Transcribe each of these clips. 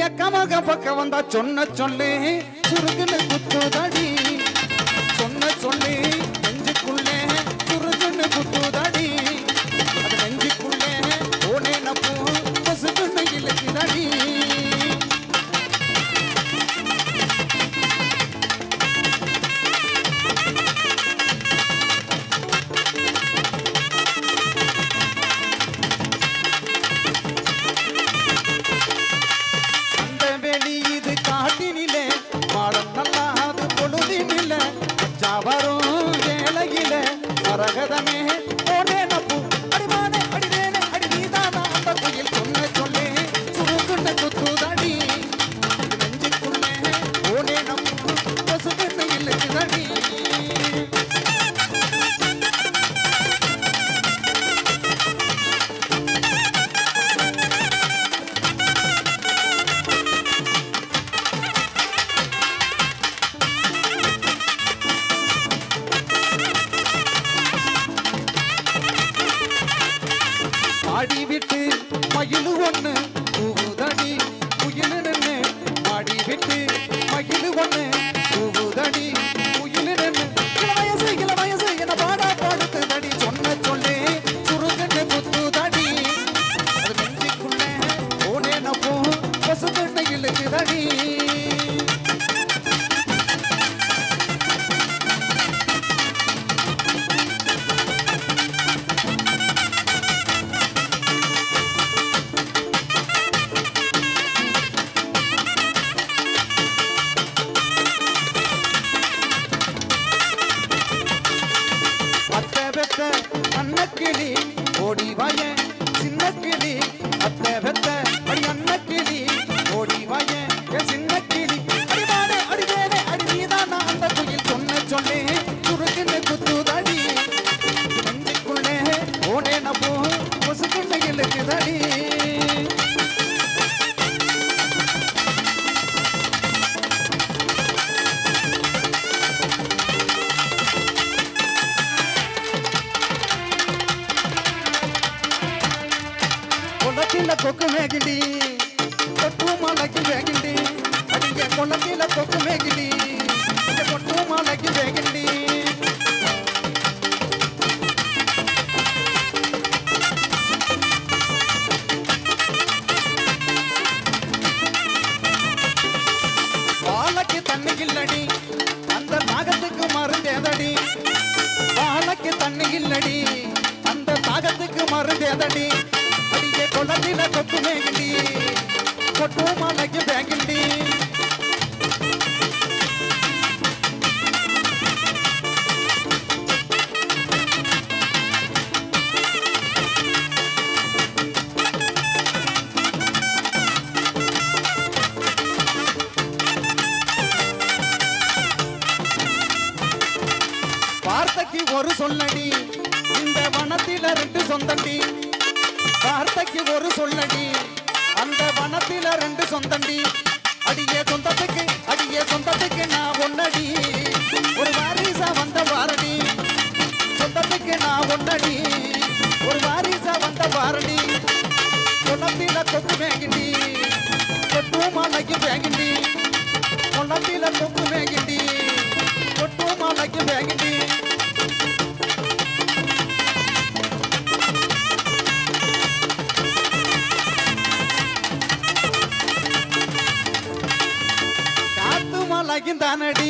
அக்கமாக பக்கம் வந்தா சொன்ன சொல்லு சுருகுன்னு குத்துதடி சொன்ன சொல்லு நெஞ்சுக்குள்ளே சுருகுன்னு குத்துதடி அது நெஞ்சுக்குள்ளே ஓனே நப்பு பசுக்குன்னு இழுக்குதடி வரும் வேலையில மரகதமே ஓனே நப்பு அடிமானே அடிதேனே அடி நீதானா அந்த குயில் சொன்ன சொல்லே சுருகுண்ட குத்துதடி நெஞ்சுக்குள்ளே ஓனே நப்பு பசுக்குன்னு இழுக்குதடி மாடி விட்டு மயிலு ஒண்ணு கூவுதடி குயிலு நின்னு மாடி விட்டு மயிலு ஒண்ணு கூவுதடி குயிலு நின்னு இள வயசு என்ன பாடா பாடுத்துதடி சொன்ன சொல்லே சுருகுன்னு குத்துதடி அது நெஞ்சுக்குள்ளே ஓனே நப்பு பசுக்குன்னு இழுக்குதடி அன்னக்கிளி ஓடி வாய சின்ன கிளி அத்தை வெத்த அடி அன்னக்கிளி ஓடி வாய சின்ன கிளி அடிவானே அடிவேனே அடி நீதானா அந்த குயில் சொன்ன சொல்லே சுருகுன்னு குத்துதடி நெஞ்சுக்குள்ளே ஓனே நப்பு பசுக்குன்னு இழுக்குதடி கொள்ளத்தில கொக்கு மேகிண்டி கொட்டு மாலைக்கு வேகிண்டி அடிங்க கொள்ளத்தில கொக்கு மேகிண்டி கொட்டு மாலைக்கு வேகிண்டி வாழைக்கு தண்ணி இல்லடி அந்த தாகத்துக்கு மருந்தேதடி வாழைக்கு தண்ணி இல்லடி அந்த தாகத்துக்கு மருந்தேதடி கொள்ளத்தில கொக்கு மேகிண்டி கொட்டு மாலைக்கு வேகிண்டி வார்த்தைக்கு ஒரு சொல்லடி இந்த வனத்தில ரெண்டு சொந்தண்டி வார்த்தைக்கு ஒரு சொல்லடி அந்த வனத்தில ரெண்டு சொந்தண்டி அடியே சொந்தத்துக்கு நான் ஒன்னடி ஒரு வாரிசா வந்த வாரடி சொந்தத்துக்கு நான் ஒன்னடி ஒரு வாரிசா வந்த வாரடி கொள்ளத்தில கொக்கு மேகிண்டி கொட்டு மாலைக்கு வேகிண்டி கொள்ளத்தில கொக்கு மேகிண்டி கொட்டு மாலைக்கு வேகிண்டி மலைக்குந்தானடி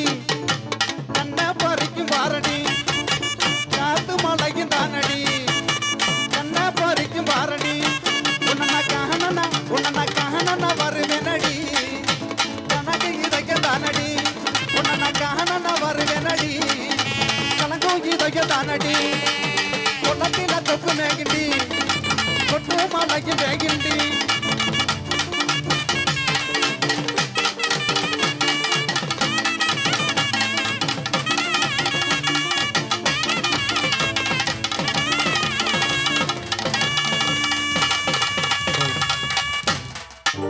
கண்ண பறிக்கும் பாரடி காத்து மலைக்குந்தானடி கண்ண பறிக்கும் பாரடி உன்ன காணனா வருவேனடி கணக்கு இதைக்க தானடி உன்ன காணனா வருவேனடி கலங்கும் இதைக்க தானடி கொள்ளத்தில தொக்கு மேகிண்டி கொட்டு மலைக்கு வேகிண்டி